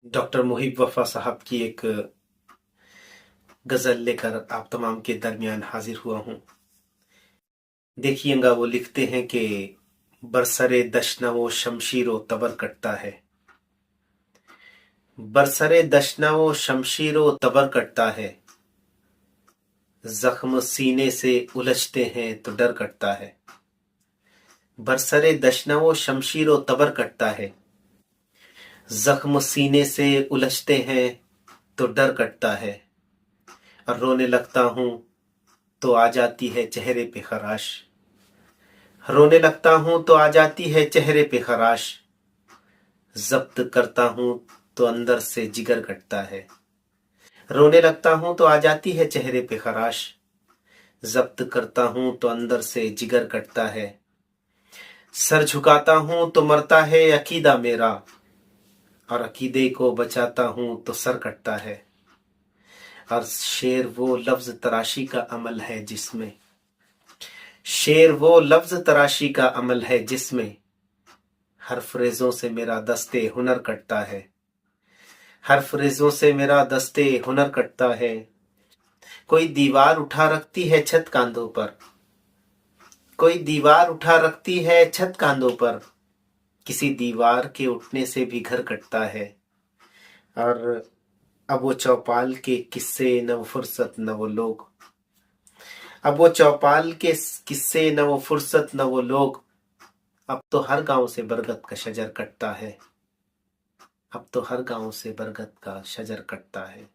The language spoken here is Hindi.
डॉक्टर मुहिब वफा साहब की एक गजल लेकर आप तमाम के दरमियान हाजिर हुआ हूँ। देखिएगा, वो लिखते हैं कि बरसरे दशनवो शमशीरो तबर कटता है। बरसरे दशनवो शमशीरो तबर कटता है। जख्म सीने से उलझते हैं तो डर कटता है। बरसरे दशनवो शमशीरो तबर कटता है। जख्म सीने से उलझते हैं तो डर कटता है। और रोने लगता हूँ तो आ जाती है चेहरे पे खराश। रोने लगता हूँ तो आ जाती है चेहरे पे खराश। जब्त करता हूँ तो अंदर से जिगर कटता है। रोने लगता हूँ तो आ जाती है चेहरे पे खराश। जब्त करता हूँ तो अंदर से जिगर कटता है। सर झुकाता हूँ तो मरता है अकीदा मेरा, और अकीदे को बचाता हूँ तो सर कटता है। और शेर वो लफ्ज तराशी का अमल है जिसमें, शेर वो लफ्ज तराशी का अमल है जिसमें हर फ्रेजों से मेरा दस्ते हुनर कटता है। हर फ्रेजों से मेरा दस्ते हुनर कटता है। कोई दीवार उठा रखती है छत कांधों पर, कोई दीवार उठा रखती है छत कांधों पर। किसी दीवार के उठने से भी घर कटता है। और अब वो चौपाल के किस्से न वो फुर्सत न वो लोग, अब वो चौपाल के किस्से न वो फुर्सत न वो लोग। अब तो हर गांव से बरगद का शजर कटता है। अब तो हर गांव से बरगद का शजर कटता है।